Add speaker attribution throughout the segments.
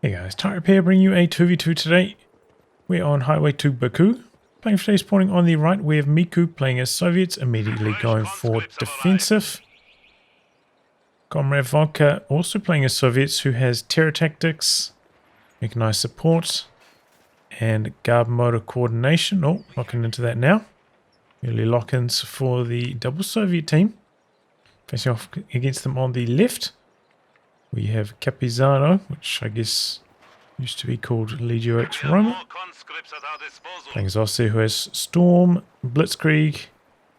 Speaker 1: Hey guys, Tyre here bringing you a 2v2 today. We're on highway to Baku. Playing for today, spawning on the right, we have Miku playing as Soviets, immediately going for defensive. Coomrade Vodka also playing as Soviets, who has terror tactics, mechanized support, and guard motor coordination. Oh, locking into that now. Early lock-ins for the double Soviet team. Facing off against them on the left, we have Capizzano, which I guess used to be called Legio X Roma. Playing as Ostheer, who has Storm, Blitzkrieg,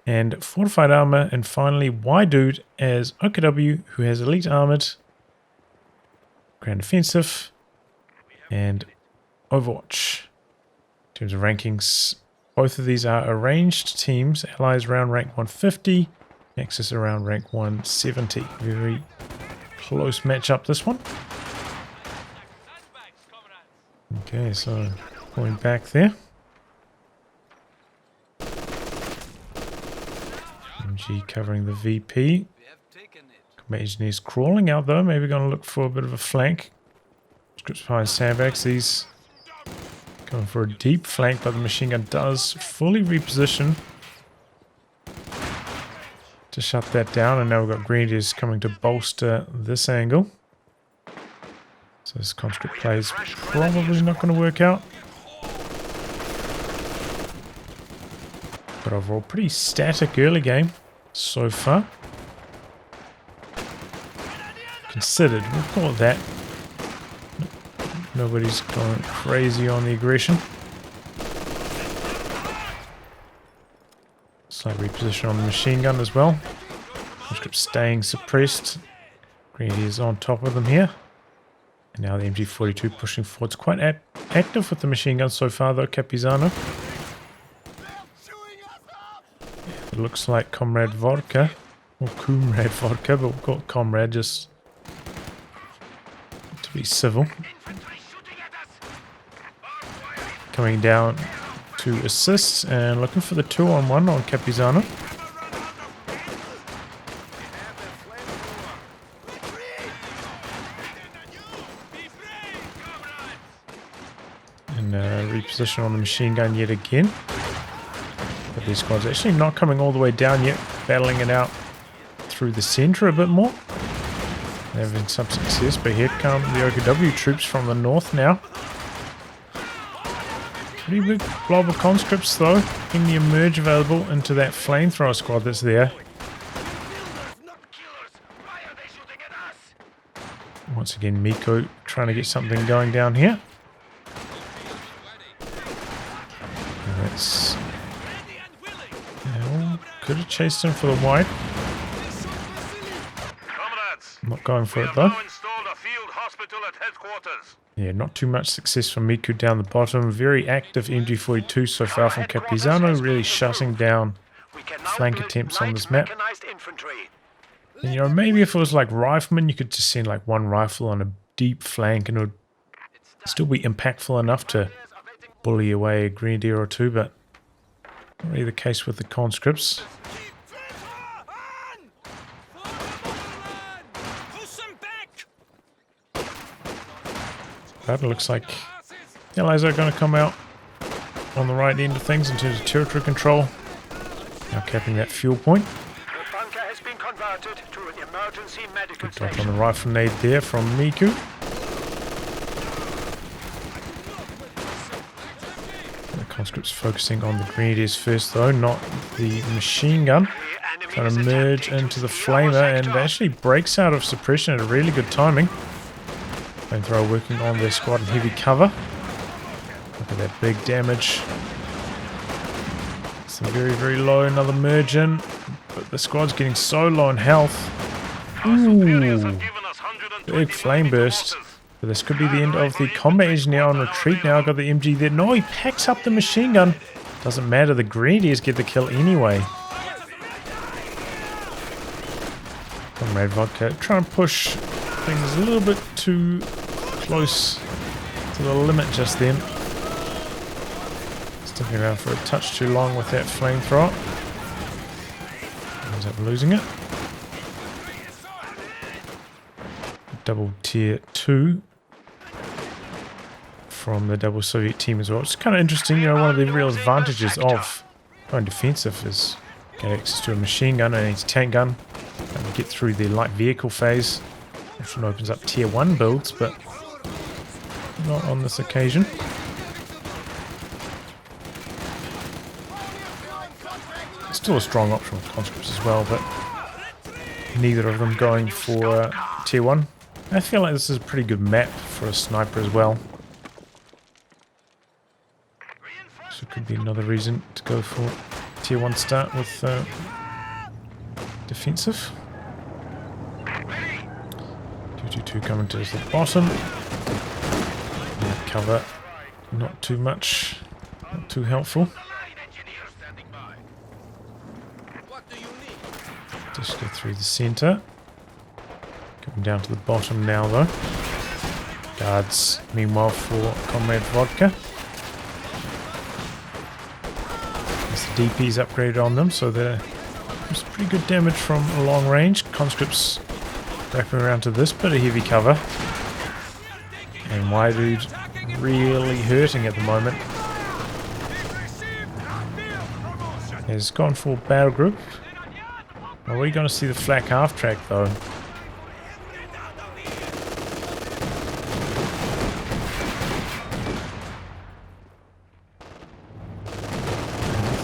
Speaker 1: and Fortified Armor. And finally, Y-Dude as OKW, who has Elite Armored, Ground Defensive, and Overwatch. In terms of rankings, both of these are arranged teams. Allies around rank 150, Axis around rank 170. Very close matchup, this one. Okay, so going back there. MG covering the VP. Combat engineers crawling out though, maybe going to look for a bit of a flank. Scripts behind sandbags, these going for a deep flank, but the machine gun does fully reposition to shut that down, and now we've got Grenadiers coming to bolster this angle. So this conscript play is probably not going to work out. But overall, pretty static early game so far. Considered, we'll call it that. Nobody's going crazy on the aggression. Slight reposition on the machine gun as well. Conscript staying suppressed. Grenadiers on top of them here. And now the MG42 pushing forward. It's quite active with the machine gun so far though, Capizzano. It looks like Coomrade Vodka. Or Coomrade Vodka, but we'll call it Coomrade just to be civil. Coming down to assist and looking for the 2-on-1 on Capizzano. And reposition on the machine gun yet again. But these squads actually not coming all the way down yet, battling it out through the center a bit more. They're having some success, but here come the OKW troops from the north now. Pretty big blob of conscripts though, getting the emerge available into that flamethrower squad that's there. Once again, Miku trying to get something going down here. And that's... Well, could have chased him for the wipe. I'm not going for it though. Yeah, not too much success from Miku down the bottom. Very active MG42 so far from Capizzano, really shutting down flank attempts on this map. And, you know, maybe if it was like riflemen, you could just send like one rifle on a deep flank and it would still be impactful enough to bully away a grenadier or two, but not really the case with the conscripts. But it looks like the Allies are going to come out on the right end of things in terms of territory control. Now capping that fuel point. Good drop on the rifle nade there from Miku. The conscripts focusing on the grenadiers first though, not the machine gun. Trying to merge into the flamer, and actually breaks out of suppression at a really good timing. Flamethrower working on their squad in heavy cover. Look at that big damage. Some very, very low. Another merge in. But the squad's getting so low in health. Ooh. Big flame burst. But this could be the end of the combat engineer on retreat now. Got the MG there. No, he packs up the machine gun. Doesn't matter. The Grenadiers get the kill anyway. Coomrade Vodka trying to push things a little bit too close to the limit just then. Sticking around for a touch too long with that flamethrower. Ends up losing it. Double tier 2 from the double Soviet team as well. It's kind of interesting, you know, one of the real advantages of going defensive is get access to a machine gun and a tank gun and get through the light vehicle phase. Often opens up tier 1 builds, but not on this occasion. Still a strong option with conscripts as well, but neither of them going for tier 1. I feel like this is a pretty good map for a sniper as well. So it could be another reason to go for tier 1 start with defensive. 222 coming to the bottom. Cover not too much, not too helpful. Just go through the center. Coming down to the bottom now though. Guards meanwhile for Coomrade Vodka. As the DP's upgraded on them, so there's pretty good damage from long range. Conscripts wrapping around to this bit of heavy cover. And Waidude really hurting at the moment. Has gone for battle group. Are we going to see the flak half track though?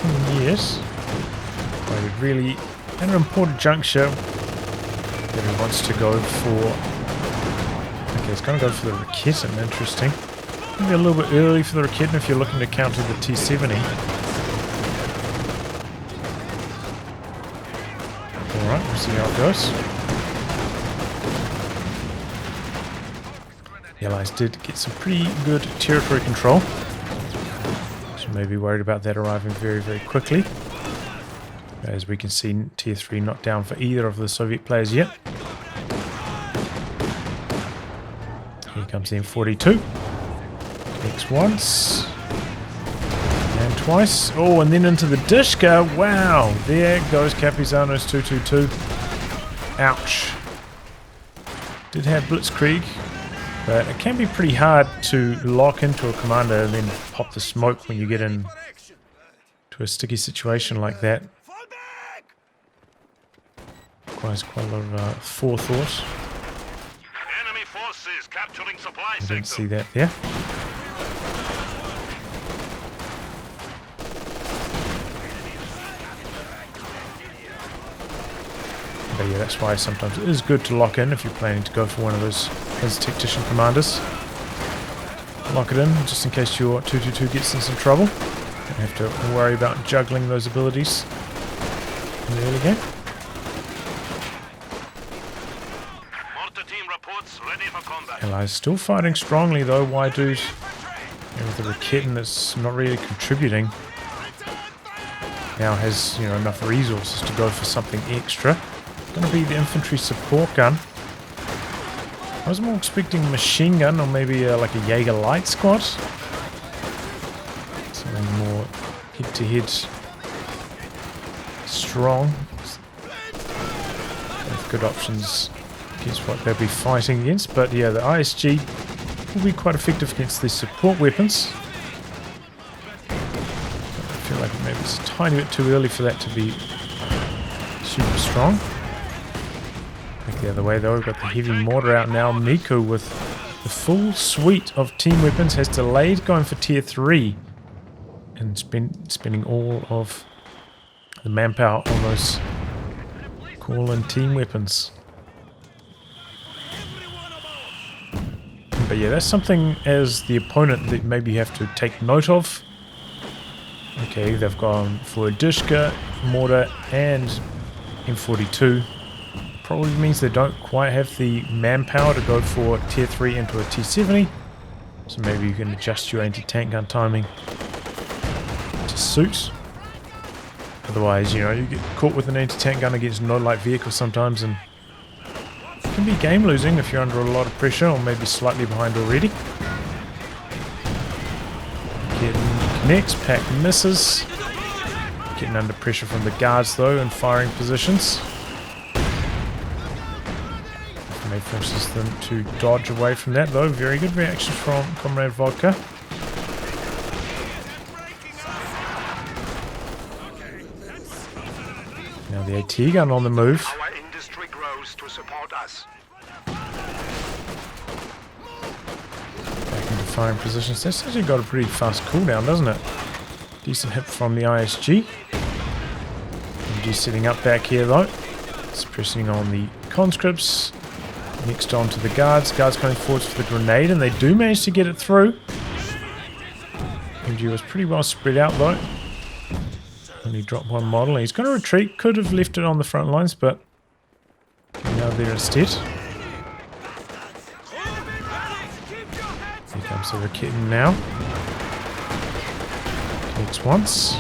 Speaker 1: Nothing yet. But really at an important juncture that he wants to go for. Okay, it's going to go for the Raketen, interesting. Maybe a little bit early for the Raketen if you're looking to counter the T-70. Alright, we'll see how it goes. The Allies did get some pretty good territory control. So maybe worried about that arriving very, very quickly. As we can see, tier 3 not down for either of the Soviet players yet. Here comes the M42. Connects once. And twice. Oh, and then into the Dishka. Wow. There goes Capizzano's 222. Ouch. Did have Blitzkrieg, but it can be pretty hard to lock into a commander and then pop the smoke when you get in to a sticky situation like that. Requires quite a lot of forethought.
Speaker 2: Enemy forces capturing supply
Speaker 1: I didn't see that there. But yeah, that's why sometimes it is good to lock in if you're planning to go for one of those tactician commanders. Lock it in just in case your 222 gets in some trouble. Don't have to worry about juggling those abilities in the early game.
Speaker 2: Mortar team reports ready for combat.
Speaker 1: Allies still fighting strongly though. Waidude and with the Raketen that's not really contributing. Now has, you know, enough resources to go for something extra. Going to be the infantry support gun. I was more expecting a machine gun or maybe like a Jaeger light squad. Something more head-to-head strong. Have good options against what they'll be fighting against. But yeah, the ISG will be quite effective against the support weapons. I feel like maybe it's a tiny bit too early for that to be super strong. The other way though, we've got the heavy mortar out now. Miku with the full suite of team weapons has delayed going for tier 3 and spending all of the manpower on those call-in team weapons. But yeah, that's something as the opponent that maybe you have to take note of. Okay, they've gone for a Dishka, mortar and M42. Probably means they don't quite have the manpower to go for tier 3 into a T-70. So maybe you can adjust your anti-tank gun timing to suit. Otherwise, you know, you get caught with an anti-tank gun against no light vehicle sometimes and it can be game losing if you're under a lot of pressure or maybe slightly behind already. Getting connects, pack misses. Getting under pressure from the guards though in firing positions. May forces them to dodge away from that though. Very good reaction from Coomrade Vodka. the AT gun on the move.
Speaker 2: Our industry grows to support us.
Speaker 1: Back into firing positions. That's actually got a pretty fast cooldown, doesn't it? Decent hit from the ISG. MG setting up back here though. Suppressing on the conscripts. Next on to the guards. Guards coming forwards for the grenade, and they do manage to get it through. MG was pretty well spread out though. Only dropped one model. He's going to retreat. Could have left it on the front lines, but now there instead. Here comes the Raketin now. Connects once.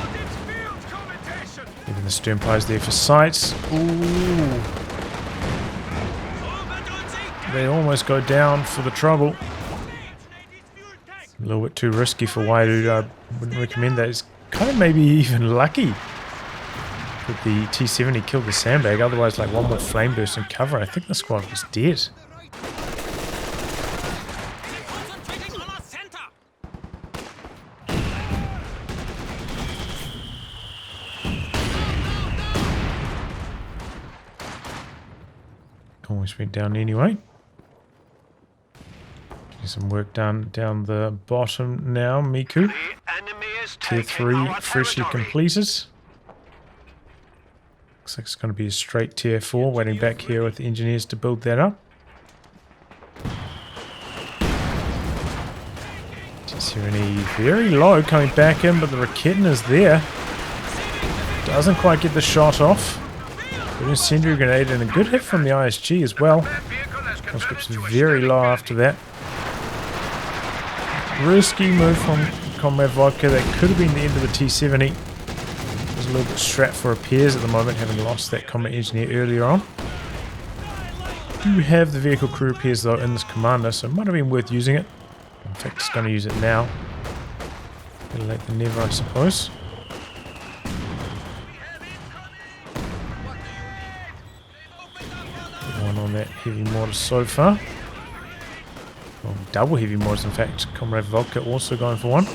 Speaker 1: Even the Sternpie's there for sights. Ooh. They almost go down for the trouble. A little bit too risky for Waidu. I wouldn't recommend that. It's kind of maybe even lucky that the T-70 killed the sandbag. Otherwise, like one more flame burst and cover, I think the squad was dead. Almost went down anyway. Some work done down the bottom now. Miku, tier 3 freshly completed. Looks like it's going to be a straight tier 4. Waiting back here with the engineers to build that up. T-70 very low coming back in, but the Raketin is there. Doesn't quite get the shot off. Good incendiary grenade and a good hit from the ISG as well. Conscripts very low after that. Risky move from Coomrade Vodka. That could have been the end of the T-70. There's a little bit strapped for repairs at the moment, having lost that combat engineer earlier on. Do have the vehicle crew repairs though in this commander, so it might have been worth using it. In fact, it's going to use it now. Better late than never, I suppose. One on that heavy mortar so far. Well, double heavy mortars, in fact. Coomrade Vodka also going for one.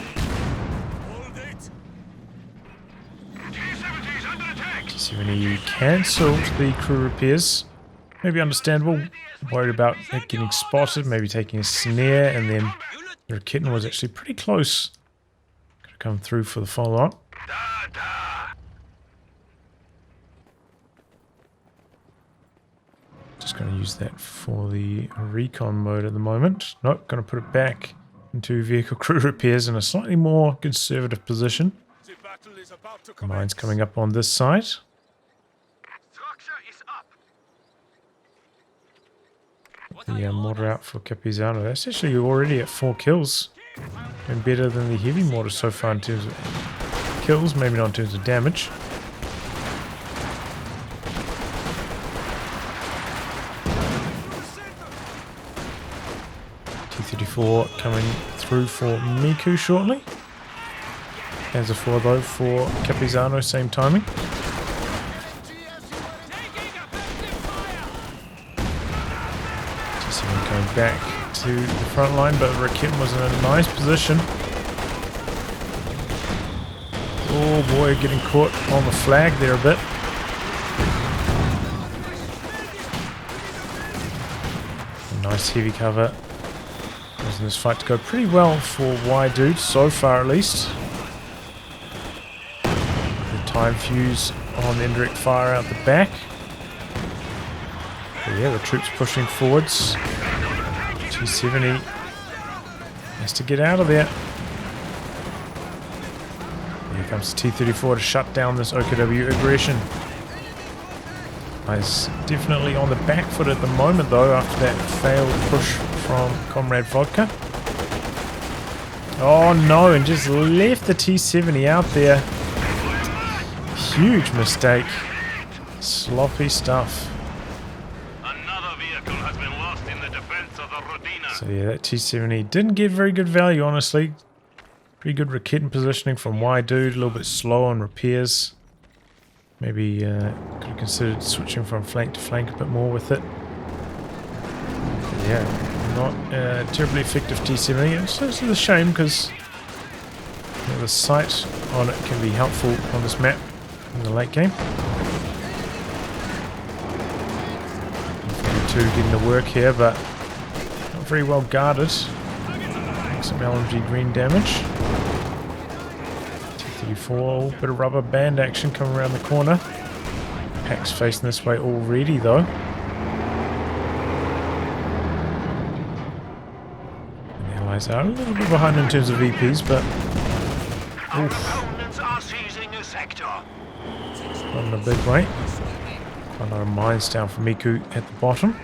Speaker 1: T-70 cancelled the crew repairs. Maybe understandable. Worried about it getting spotted, maybe taking a snare, and then the Raketin was actually pretty close. Could have come through for the follow-up. Just going to use that for the recon mode at the moment. Nope, going to put it back into vehicle crew repairs in a slightly more conservative position. Mines coming up on this side. The mortar out for Capizzano. That's actually already at 4 kills. And better than the heavy mortar so far in terms of kills, maybe not in terms of damage. T-34 coming through for Miku shortly. As a 4 though for Capizzano, same timing. Going back to the front line, but Raketin was in a nice position. Oh boy, getting caught on the flag there a bit. A nice heavy cover. Causing this fight to go pretty well for Waidu, so far at least. The time fuse on the indirect fire out the back. But yeah, the troops pushing forwards. T-70 has to get out of there. Here comes the T-34 to shut down this OKW aggression. He's definitely on the back foot at the moment though, after that failed push from Coomrade Vodka. Oh no, and just left the T-70 out there. Huge mistake. Sloppy stuff. So yeah, that T-70 didn't get very good value, honestly. Pretty good Raketin positioning from Waidu, a little bit slow on repairs. Maybe could have considered switching from flank to flank a bit more with it. But yeah, not terribly effective T-70. It's a shame because the sight on it can be helpful on this map in the late game. B2 getting to work here, but not very well guarded. Some LMG green damage. T-34, bit of rubber band action coming around the corner. Pack's facing this way already though. And the Allies are a little bit behind in terms of VPs, but
Speaker 2: Opponents are seizing a sector.
Speaker 1: not in a big way. Quite a lot of mines down for Miku at the bottom.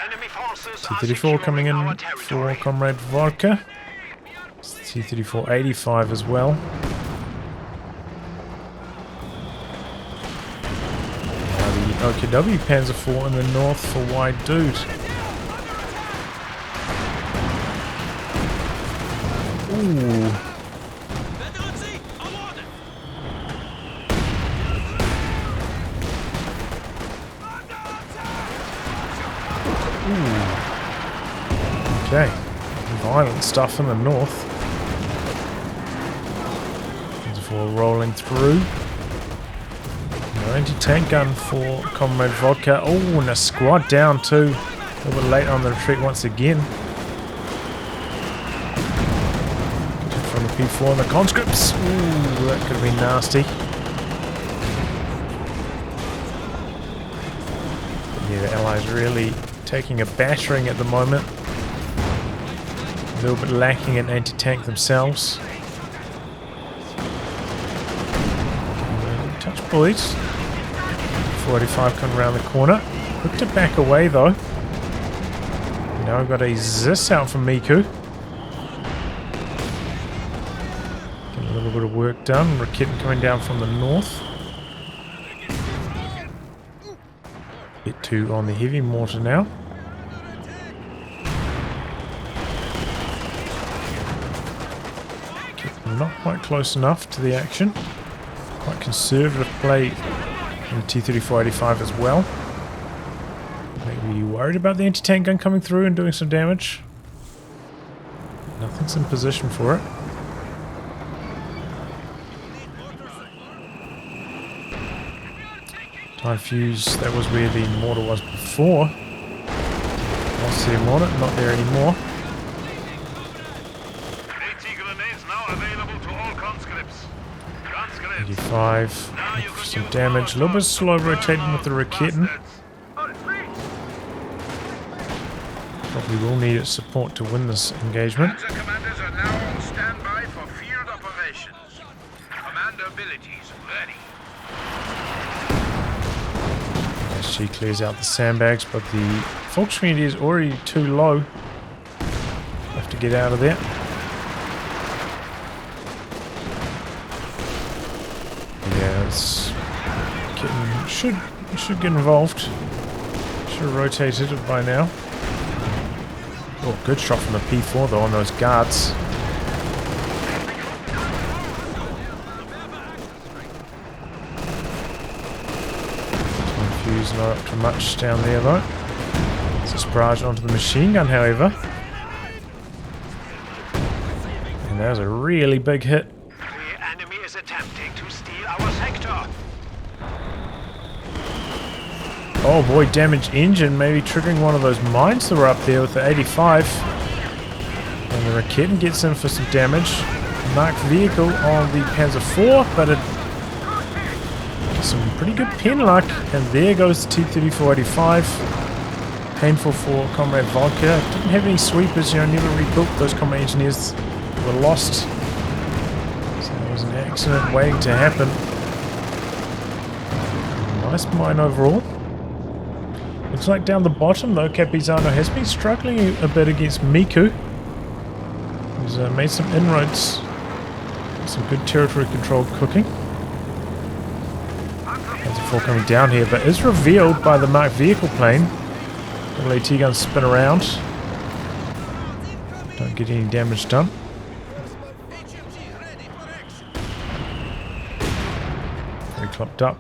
Speaker 2: Enemy forces
Speaker 1: T-34 coming in for Coomrade Vodka. T-34 85 as well. Now the OKW Panzer IV in the north for Wide Dude. Ooh. Okay, violent stuff in the north. Before rolling through. No anti-tank gun for Coomrade Vodka. Oh, and a squad down too. A little bit late on the retreat once again. From the P4 and the conscripts. Ooh, that could have been nasty. Yeah, the Allies really taking a battering at the moment. A little bit lacking in anti-tank themselves. Touch bullets. 485 coming around the corner. Quick to back away though. Now we've got a Zis out from Miku. Getting a little bit of work done. Rakitten coming down from the north. Bit 2 on the heavy mortar now. Not quite close enough to the action. Quite conservative play in the T-34-85 as well. Maybe worried about the anti-tank gun coming through and doing some damage. Nothing's in position for it. Time fuse, that was where the mortar was before. Ostheer mortar, not there anymore.
Speaker 2: Available to all conscripts.
Speaker 1: 85, some damage, a little bit slow rotating with the Rakitten. Probably will need its support to win this engagement.
Speaker 2: Panzer commanders are now on standby for field operations. Commander abilities ready.
Speaker 1: As she clears out the sandbags, but the Volkswagen is already too low. Have to get out of there. Yeah, it's getting, should get involved. Should have rotated it by now. Oh, good shot from the P4 though on those guards. Fuse not up to much down there though. It's a barrage onto the machine gun, however. And that was a really big hit.
Speaker 2: The enemy is attempting to steal our sector.
Speaker 1: Oh boy, damaged engine, maybe triggering one of those mines that were up there with the 85. And the Rakitten gets in for some damage. Marked vehicle on the Panzer IV, but it gets some pretty good pen luck. And there goes the T-34-85. Painful for Coomrade Vodka. Didn't have any sweepers, never rebuilt. Those combat engineers were lost. So it was an accident waiting to happen. Nice mine overall. Looks like down the bottom though, Capizzano has been struggling a bit against Miku. He's made some inroads. Some good territory control cooking. Panzer IV coming down here, but is revealed by the marked vehicle plane. Little AT gun spin around. Don't get any damage done. Very clocked up.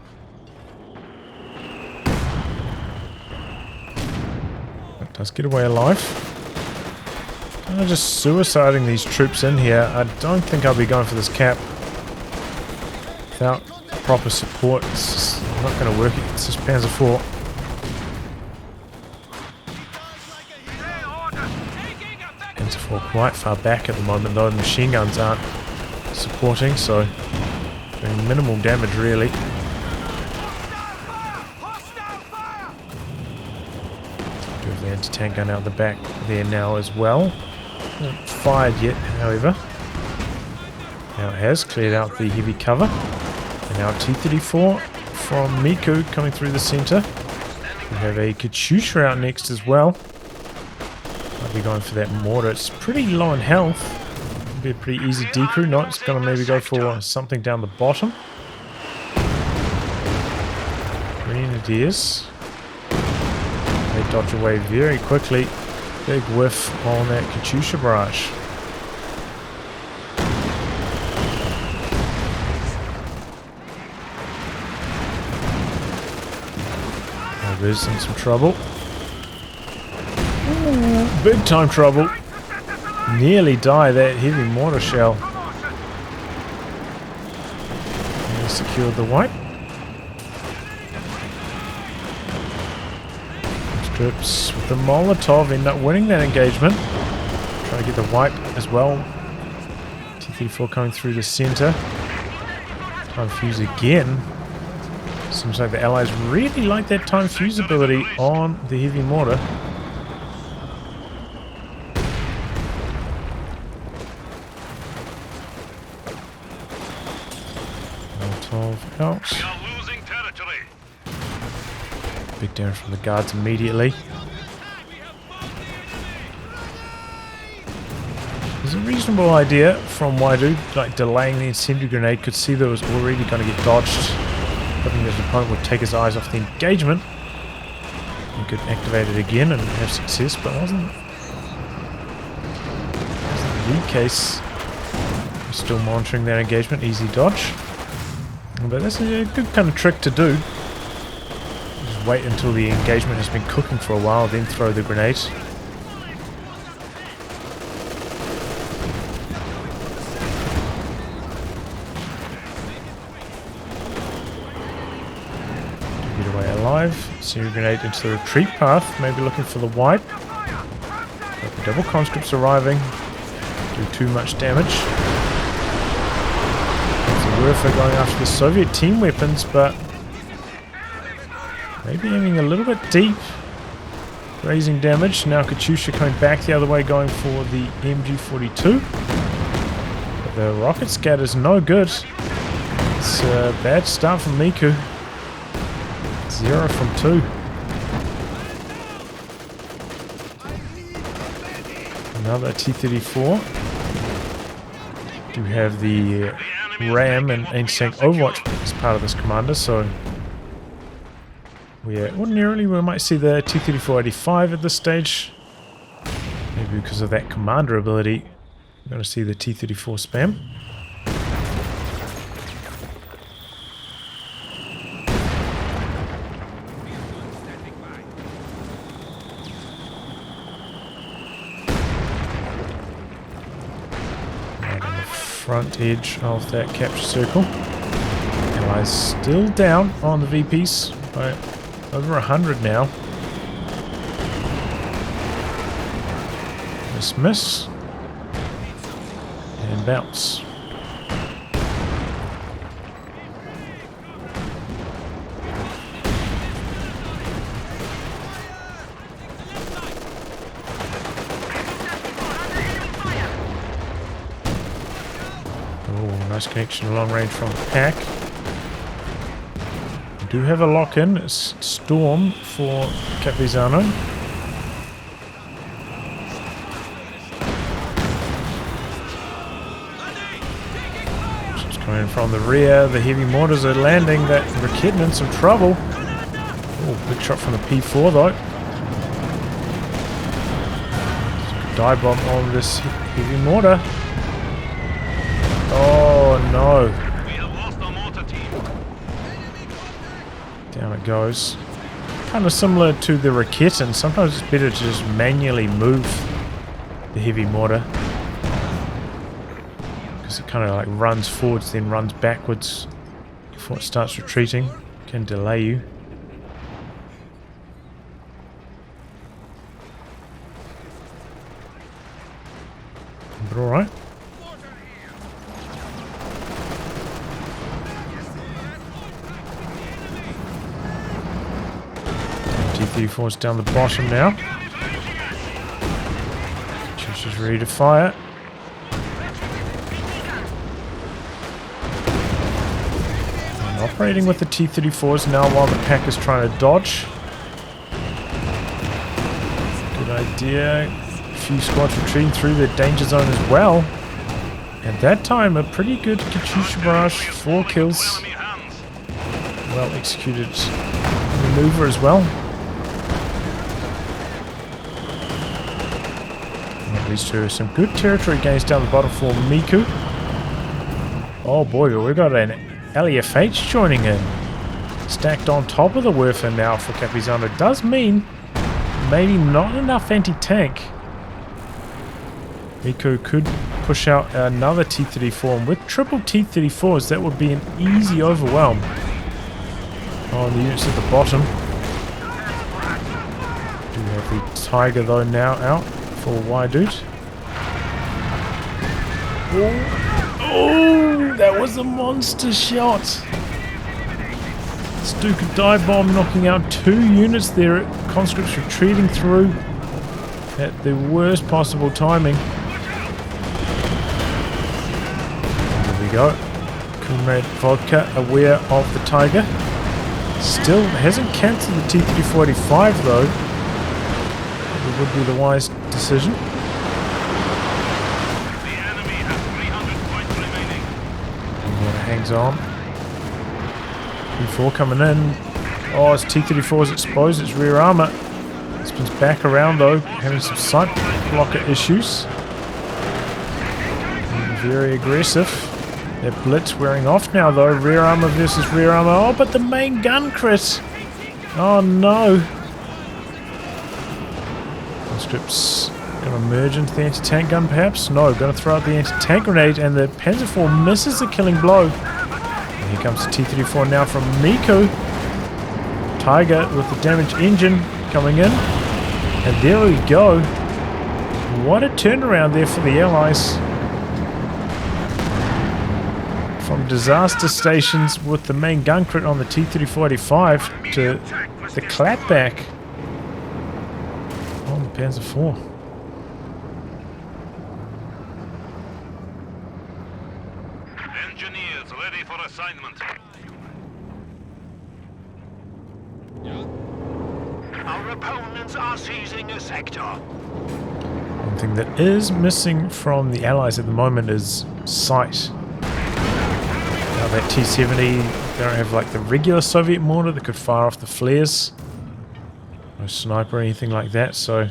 Speaker 1: Does get away alive. I'm just suiciding these troops in here. I don't think I'll be going for this cap without proper support. It's just not going to work against this Panzer IV. Panzer IV quite far back at the moment though. The machine guns aren't supporting, so doing minimal damage really. Do have the anti-tank gun out the back there now as well. Not fired yet, however. Now it has cleared out the heavy cover. And now T-34 from Miku coming through the center. We have a Katyusha out next as well. Might be going for that mortar. It's pretty low in health. It'll be a pretty easy decrew. No, it's going to maybe go for something down the bottom. Grenadiers. They dodge away very quickly. Big whiff on that Katyusha barrage. Is in some trouble. Ooh, big time trouble. Nearly die that heavy mortar shell. And secured the wipe. Strips with the Molotov end up winning that engagement. Trying to get the wipe as well. T-34 coming through the center. Time fuse again. Seems like the Allies really like that time fuse ability on the heavy mortar. Molotov out.
Speaker 2: We are losing territory.
Speaker 1: Big damage from the guards immediately. There's a reasonable idea from Waidu, like delaying the incendiary grenade. Could see that it was already going to get dodged. Hoping that his opponent would take his eyes off the engagement and could activate it again and have success, but wasn't the case. We're still monitoring that engagement, easy dodge. But that's a good kind of trick to do. Just wait until the engagement has been cooking for a while, then throw the grenade. Incendiary grenade into the retreat path, maybe looking for the wipe. But the double conscripts arriving. Do too much damage. It's a Werfer going after the Soviet team weapons, but maybe aiming a little bit deep. Raising damage. Now Katyusha coming back the other way, going for the MG42. But the rocket scatter's no good. It's a bad start from Miku. 0 from 2. Another T-34. Do have the RAM and anti-tank Overwatch as part of this commander, so ordinarily we might see the T-34-85 at this stage. Maybe because of that commander ability, we're going to see the T-34 spam. Front edge of that capture circle. Allies still down on the VPs by over 100 now. Miss. And bounce. Nice connection long range from the pack. We do have a lock-in. It's Storm for Capizzano. Just coming in from the rear. The heavy mortars are landing. That Raketen in some trouble. Oh, big shot from the P4 though. Dive bomb on this heavy mortar. Oh no.
Speaker 2: We have lost our mortar team.
Speaker 1: Down it goes. Kind of similar to the Raketen. Sometimes it's better to just manually move the heavy mortar. Because it kind of like runs forwards then runs backwards before it starts retreating. Can delay you. But alright. T-34's down the bottom now. She's ready to fire. And operating with the T-34s now while the pack is trying to dodge. Good idea. A few squads retreating through the danger zone as well. At that time, a pretty good Katyusha barrage. 4 kills. Well executed maneuver as well. Leads to some good territory gains down the bottom for Miku. Oh boy, we've got an LEFH joining in. Stacked on top of the Werfer now for Capizzano. Does mean maybe not enough anti-tank. Miku could push out another T-34, and with triple T-34s that would be an easy overwhelm. Oh, the units at the bottom. Do have the Tiger though now out for Waidude. Oh, that was a monster shot. Stuka dive bomb knocking out 2 units there. Conscripts retreating through at the worst possible timing. There we go. Coomrade Vodka aware of the Tiger. Still hasn't cancelled the T-3485 though. It would be the wise decision.
Speaker 2: The enemy has 300 points remaining.
Speaker 1: Hangs on. T4 coming in. Oh, it's T-34 is exposed. Its rear armor. Spins back around though, having some sight blocker issues. Very aggressive. Their blitz wearing off now though. Rear armor versus rear armor. Oh, but the main gun crit. Oh no. Conscripts going to merge into the anti-tank gun perhaps? No, going to throw out the anti-tank grenade, and the Panzer IV misses the killing blow. And here comes the T-34 now from Miku. Tiger with the damaged engine coming in. And there we go. What a turnaround there for the Allies. From disaster stations with the main gun crit on the T-3485 to the clapback on the Panzer IV.
Speaker 2: Engineers ready for assignment. Our opponents are seizing a sector.
Speaker 1: One thing that is missing from the Allies at the moment is sight. Now that T-70, they don't have like the regular Soviet mortar that could fire off the flares. No sniper or anything like that, so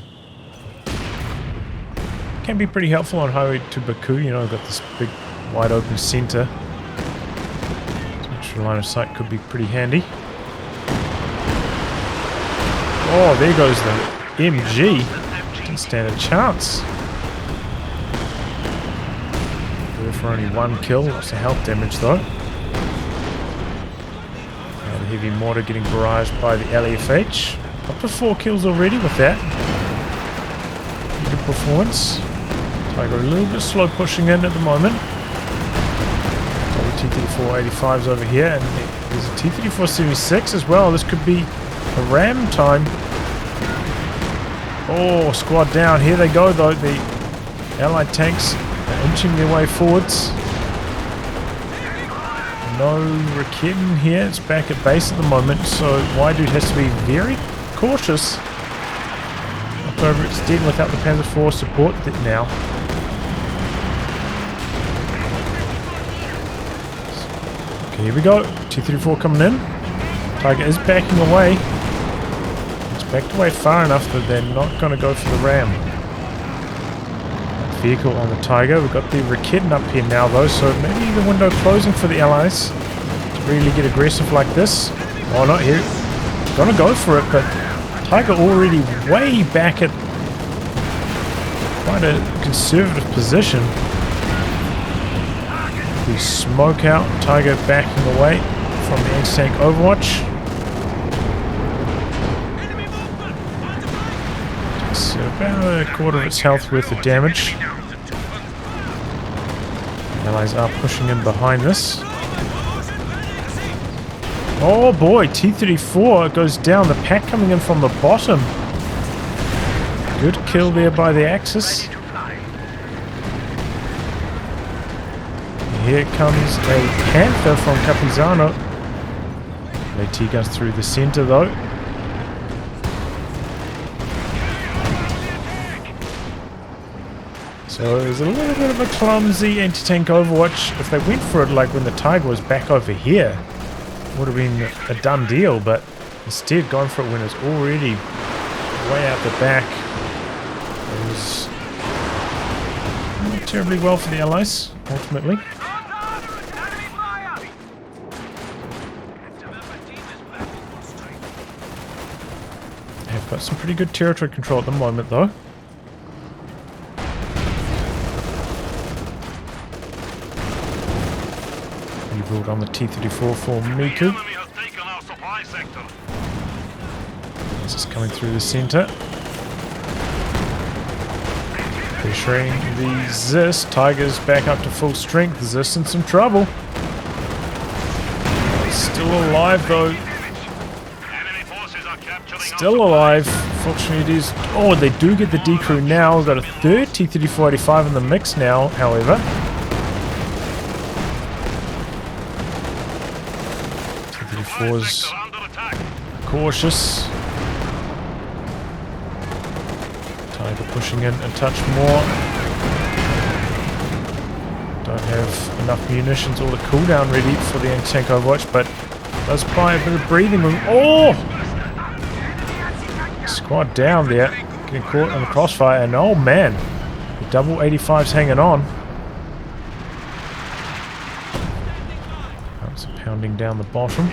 Speaker 1: can be pretty helpful on highway to Baku. You know, got this big wide open center. So extra line of sight could be pretty handy. Oh, there goes the MG. Didn't stand a chance. There for only 1 kill, lots of health damage though. And the heavy mortar getting barraged by the LEFH. Up to 4 kills already with that. Good performance. Tiger a little bit slow pushing in at the moment. T-3485's over here, and there's a T-3476 as well. This could be a ram time. Oh, squad down. Here they go though. The Allied tanks are inching their way forwards. No Raketten here. It's back at base at the moment, so Waidude has to be very cautious. Up over its dead without the Panzer IV support now. Okay, here we go. T-34 coming in. Tiger is backing away. It's backed away far enough that they're not going to go for the ram. Vehicle on the Tiger. We've got the Raketten up here now though, so maybe the window closing for the Allies to really get aggressive like this. Oh, not here. Gonna go for it, but Tiger already way back at quite a conservative position. The smoke out, Tiger backing away. from the anti-tank Overwatch. So about a quarter of its health worth of damage. Allies are pushing in behind this. Oh boy, T-34 goes down. The pack coming in from the bottom. Good kill there by the Axis. Here comes a Panther from Capizzano. AT goes through the center though. So it was a little bit of a clumsy anti-tank Overwatch. If they went for it like when the Tiger was back over here, it would have been a done deal, but instead going for it when it's already way out the back. It was not terribly well for the Allies, ultimately. They've got some pretty good territory control at the moment though. Rebuild on the T-34 for Miku. This is coming through the center. Pressuring the Zis. Tiger's back up to full strength. Zis in some trouble. Still alive though. Still alive. Fortunately it is... Oh, they do get the decrew now. We've got a third T-34-85 in the mix now, however. T-34's cautious. Tiger pushing in a touch more. Don't have enough munitions or the cooldown ready for the anti-tank Overwatch, but does buy a bit of breathing room. Oh! Squad down there, getting caught in the crossfire, and oh man, the double 85's hanging on. It's pounding down the bottom.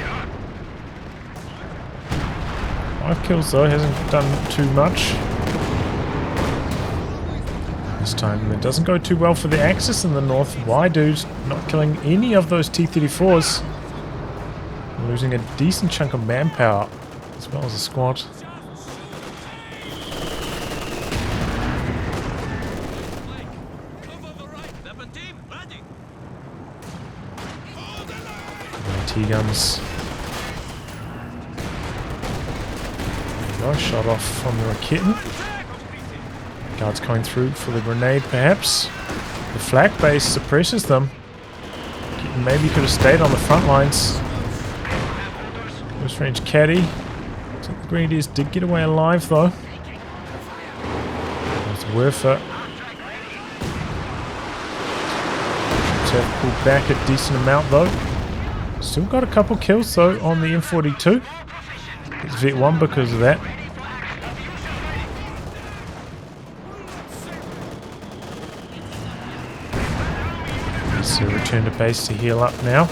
Speaker 1: 5 kills though, hasn't done too much. This time it doesn't go too well for the Axis in the north. Y-Dude's not killing any of those T-34s. Losing a decent chunk of manpower as well as a squad. T-guns. There we go, shot off from the Raketten. Guards coming through for the grenade perhaps. The flak base suppresses them. Maybe could have stayed on the front lines. Close range caddy. So the Grenadiers did get away alive though. It's worth it. Troops have pulled back a decent amount though. Still got a couple kills though on the M42. It's Vet 1 because of that. Let's return to base to heal up now.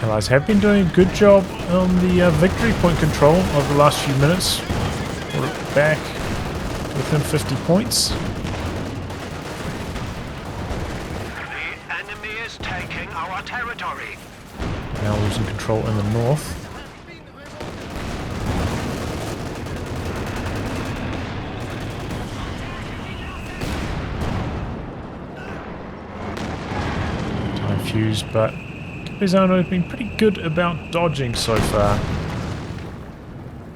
Speaker 1: Allies have been doing a good job on the victory point control over the last few minutes. Brought it back within 50 points. Now losing control in the north. Time fuse, but Capizzano has been pretty good about dodging so far.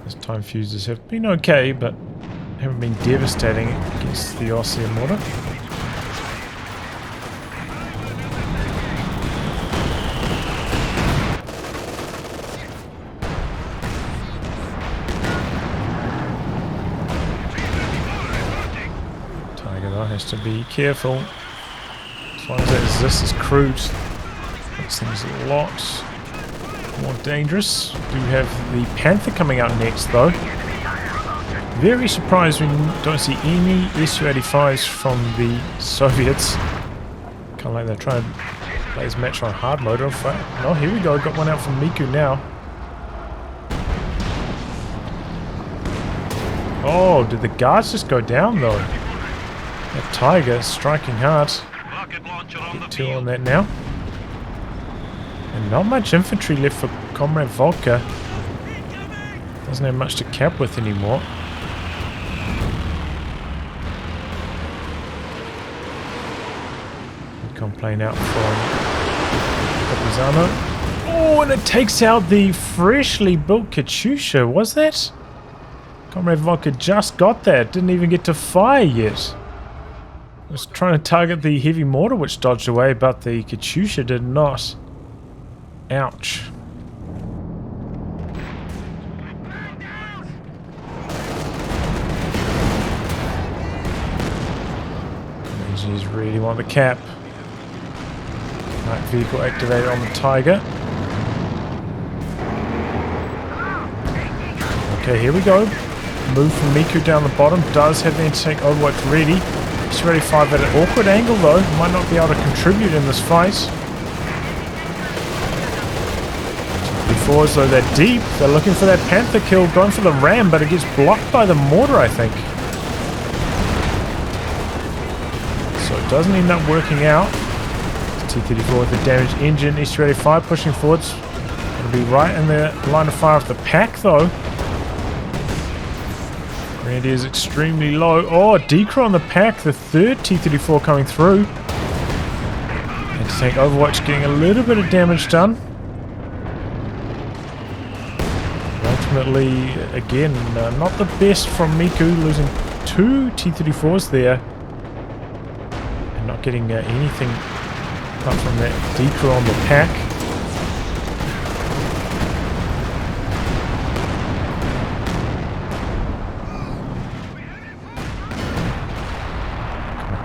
Speaker 1: His time fuses have been okay, but haven't been devastating against the Ostheer mortar. Has to be careful. As long as this is crude, makes things a lot more dangerous. Do have the Panther coming out next though. Very surprised when you don't see any Su-85s from the Soviets. Kind of like they're trying to play this match on hard mode. Oh, here we go. Got one out from Miku now. Oh, did the guards just go down though? That Tiger striking hard. Get 2 on that now. Not much infantry left for Coomrade Vodka. Doesn't have much to cap with anymore. Recon plane out from Capizzano. Oh, and it takes out the freshly built Katyusha. Was that? Coomrade Vodka just got that. Didn't even get to fire yet. Was trying to target the heavy mortar which dodged away, but the Katyusha did not. Ouch. Engineers really want the cap. Night vehicle activated on the Tiger. Okay, here we go. Move from Miku down the bottom. Does have the anti-tank overwatch ready. It's ready 5 at an awkward angle though. Might not be able to contribute in this fight. T-34s though, they're deep. They're looking for that Panther kill. Going for the ram, but it gets blocked by the mortar, I think. So it doesn't end up working out. T-34 with the damaged engine. S-285 pushing forwards. It'll be right in the line of fire of the pack though. Randy is extremely low. Oh, decro on the pack. The third T-34 coming through. Anti-tank Overwatch getting a little bit of damage done. Ultimately, again, not the best from Miku. Losing 2 T-34s there. And not getting anything apart from that decro on the pack.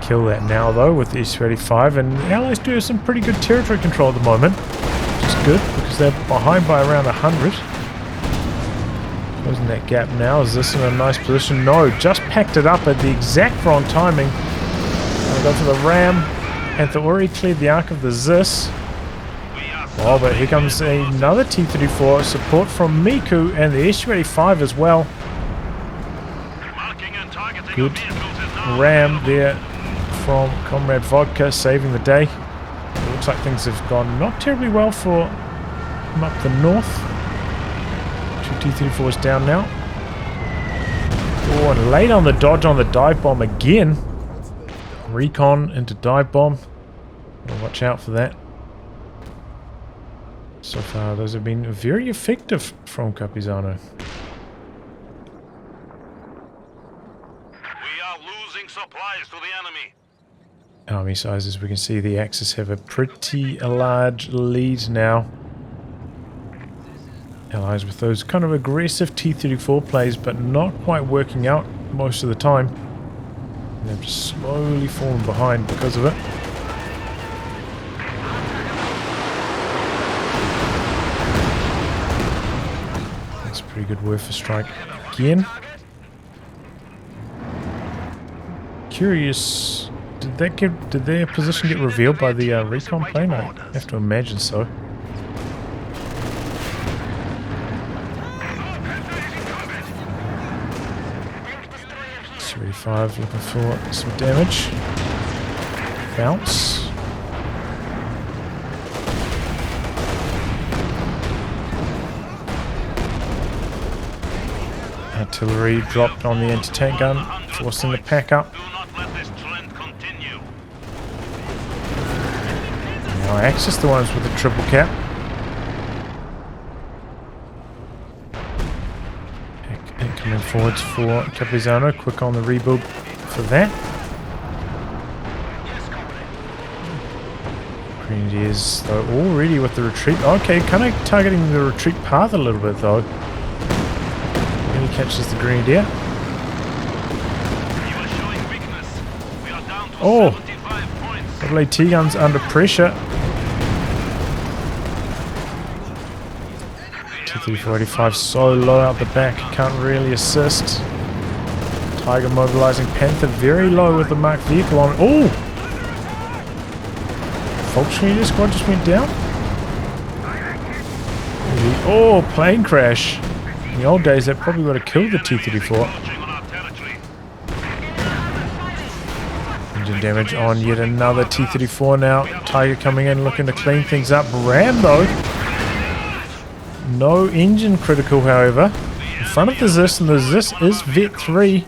Speaker 1: Kill that now though with the S-285, and the Allies do have some pretty good territory control at the moment, which is good because they're behind by around 100. Closing that gap now. Is this in a nice position? No, just packed it up at the exact wrong timing. I'll go for the ram. Panther already cleared the arc of the Zis. Oh, but here comes another T-34 support from Miku and the S-285 as well. Good ram there from Coomrade Vodka, saving the day. It looks like things have gone not terribly well for him up the north. 2 T-34s down now. Oh, and late on the dodge on the dive bomb again. Recon into dive bomb. Watch out for that. So far, those have been very effective from Capizzano.
Speaker 2: We are losing supplies to the enemy.
Speaker 1: Army sizes, we can see the Axis have a pretty large lead now. Allies with those kind of aggressive T-34 plays, but not quite working out most of the time. And they've just slowly fallen behind because of it. That's a pretty good word for strike again. Curious. Did their position get revealed by the recon plane? I have to imagine so. S-35 looking for some damage. Bounce. Artillery dropped on the anti-tank gun, forcing the pack up. Now Axis the ones with the triple cap. And coming forwards for Capizzano, quick on the rebuild for that. Grenadiers though already with the retreat. Okay, kind of targeting the retreat path a little bit though. And he catches the Grenadier. Oh! Double AT guns under pressure. T-3485 so low out the back, can't really assist. Tiger mobilizing Panther very low with the marked vehicle on. Oh! Volkswagen squad just went down. Oh, plane crash. In the old days that probably would have killed the T-34. Engine damage on yet another T-34 now. Tiger coming in looking to clean things up. Ram though. No engine critical, however. In front of the Zis, and the Zis is Vet 3.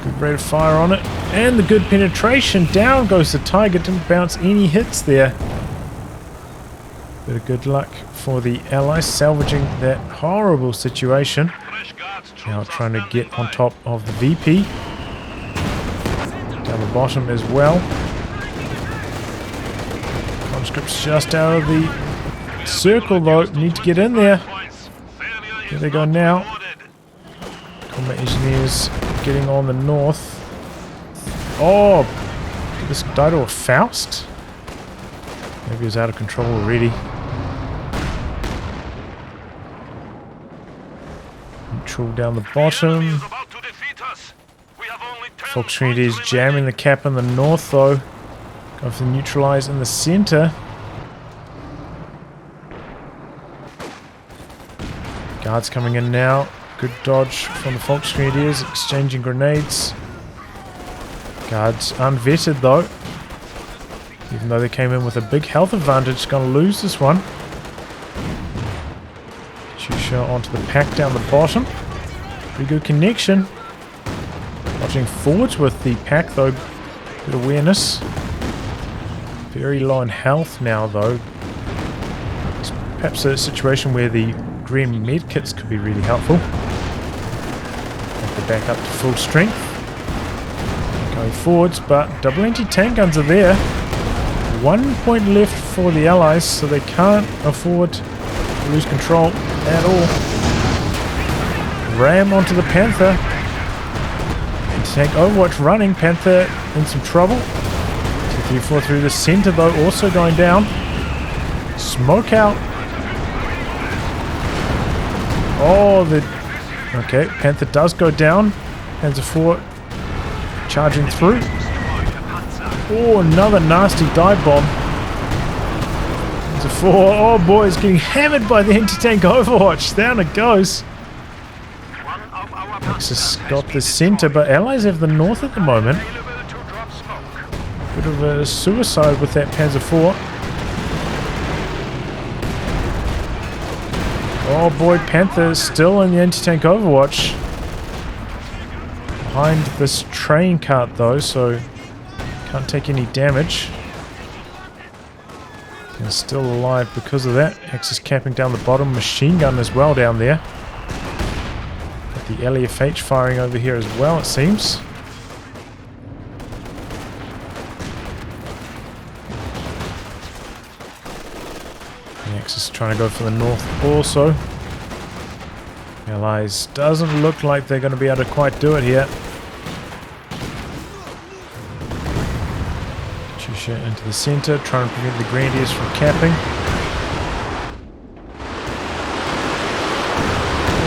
Speaker 1: Good rate of fire on it. And the good penetration. Down goes the Tiger. Didn't bounce any hits there. Bit of good luck for the Allies salvaging that horrible situation. Now trying to get on top of the VP. Down the bottom as well. Conscripts just out of the circle though. Need to get in there. Here they go now. Combat engineers getting on the north. Oh! Did this die to a Faust? Maybe it was out of control already. Neutral down the bottom. Volksfried is jamming the cap in the north though. Going for the neutralize in the center. Guards coming in now. Good dodge from the Volksgrenadiers, exchanging grenades. Guards unvetted though. Even though they came in with a big health advantage, going to lose this one. Shot onto the pack down the bottom. Pretty good connection. Watching forwards with the pack though. Good awareness. Very low in health now though. It's perhaps a situation where the green med kits could be really helpful. Have to back up to full strength. Going forwards, but double anti-tank guns are there. 1 point left for the Allies, so they can't afford to lose control at all. Ram onto the Panther. Anti-tank Overwatch running. Panther in some trouble. 234 through the center though, also going down. Smoke out. Oh, okay, Panther does go down. Panzer 4 charging through. Oh, another nasty dive bomb. Panzer 4, oh boy, it's getting hammered by the anti-tank Overwatch. Down it goes. Axis got the center, but Allies have the north at the moment. Bit of a suicide with that Panzer 4. Oh boy, Panther is still in the anti-tank Overwatch. Behind this train cart though, so can't take any damage. And still alive because of that. Axis capping down the bottom. Machine gun as well down there. Got the LEFH firing over here as well, it seems. Axis trying to go for the north also. Allies doesn't look like they're going to be able to quite do it here. Chusha into the center, trying to prevent the Grenadiers from capping.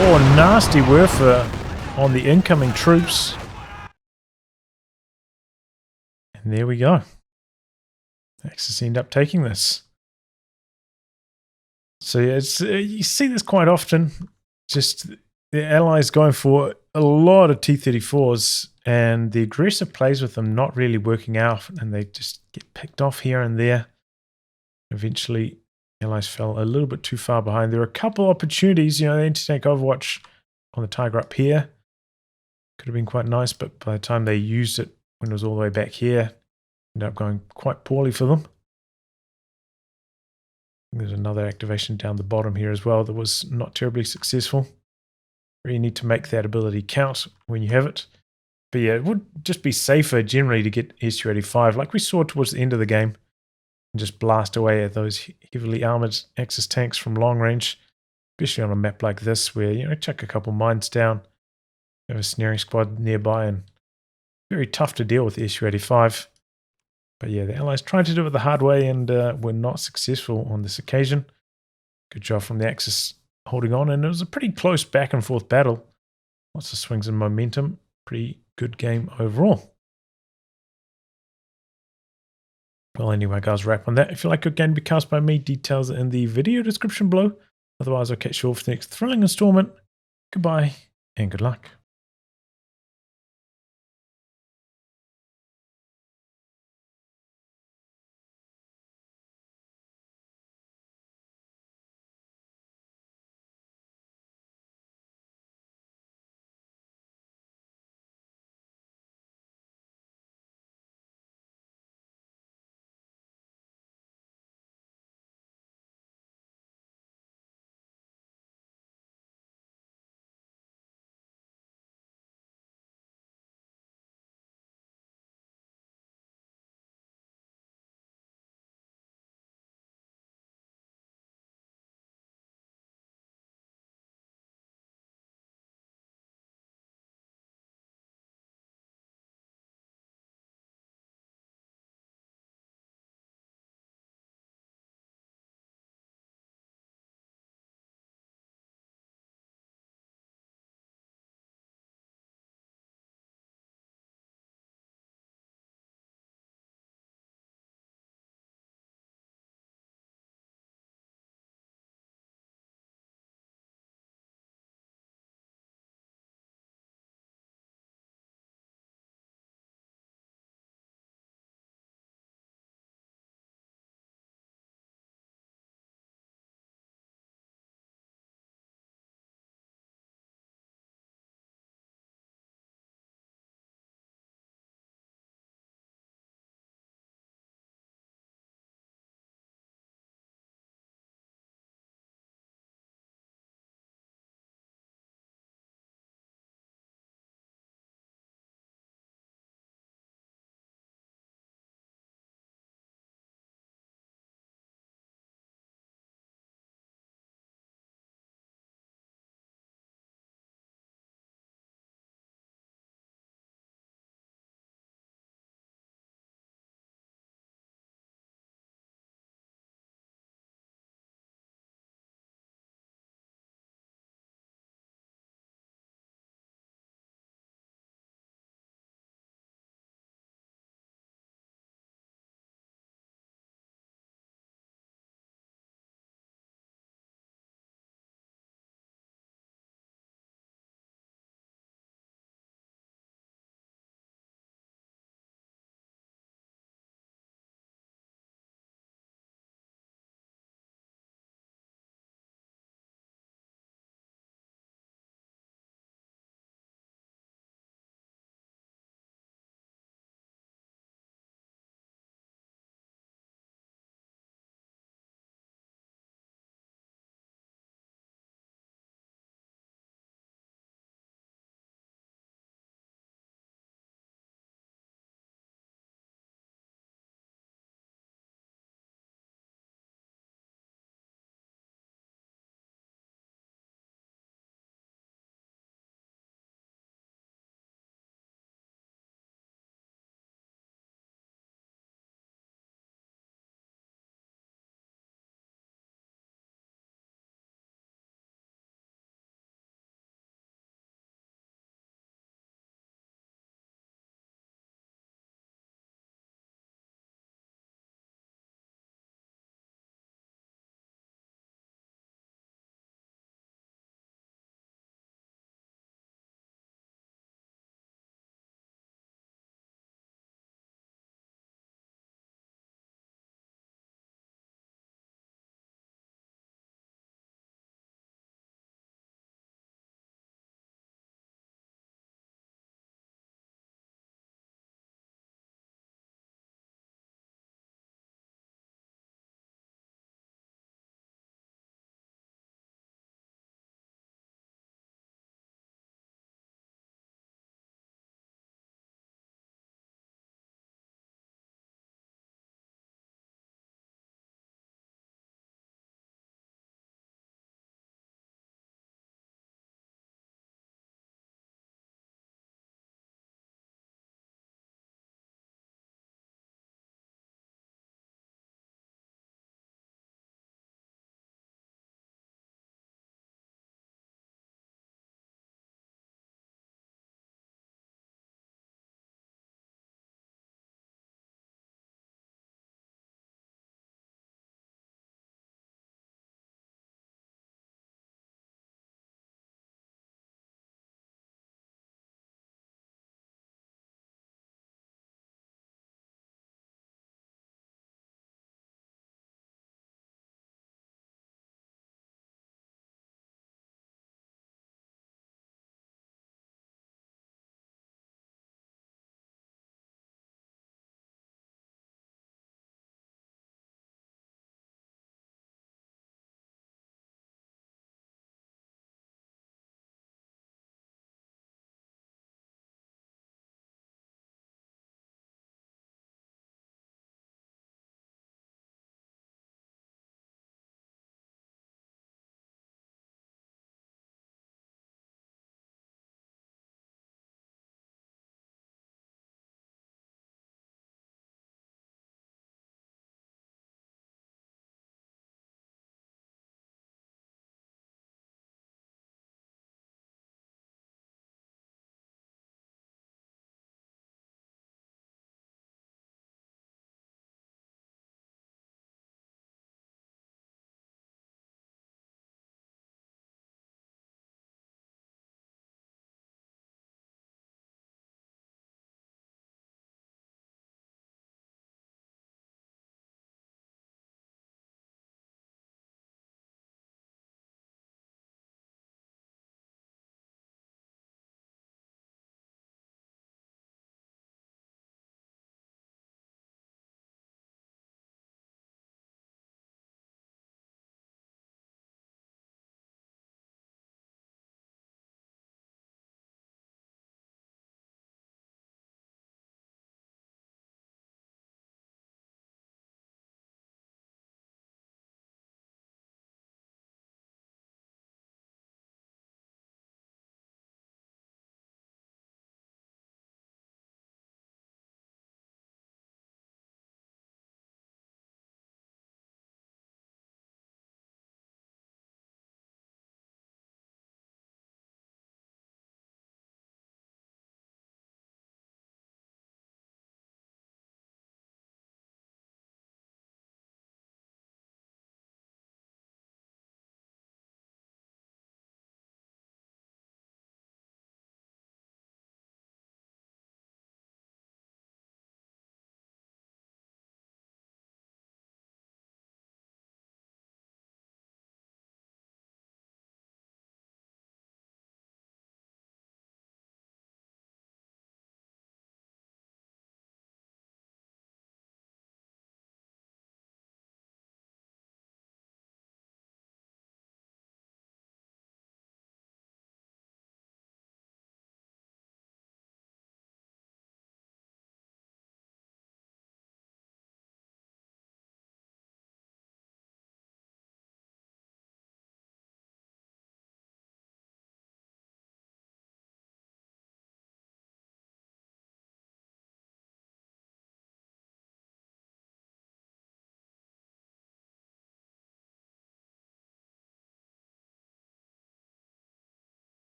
Speaker 1: Oh, nasty warfare on the incoming troops. And there we go. Axis end up taking this. So yeah, it's, you see this quite often. Just the Allies going for a lot of T-34s and the aggressive plays with them not really working out, and they just get picked off here and there. Eventually, the Allies fell a little bit too far behind. There were a couple opportunities, you know, the anti-tank Overwatch on the Tiger up here. Could have been quite nice, but by the time they used it when it was all the way back here, ended up going quite poorly for them. There's another activation down the bottom here as well that was not terribly successful. Really need to make that ability count when you have it. But yeah, it would just be safer generally to get S-285 like we saw towards the end of the game. And just blast away at those heavily armoured Axis tanks from long range. Especially on a map like this where, you know, chuck a couple mines down. Have a snaring squad nearby and very tough to deal with the S-285. But yeah, the Allies tried to do it the hard way and were not successful on this occasion. Good job from the Axis holding on, and it was a pretty close back and forth battle. Lots of swings and momentum. Pretty good game overall. Well, anyway, guys, wrap on that. If you like good game to be cast by me, details are in the video description below. Otherwise, I'll catch you all for the next thrilling installment. Goodbye, and good luck.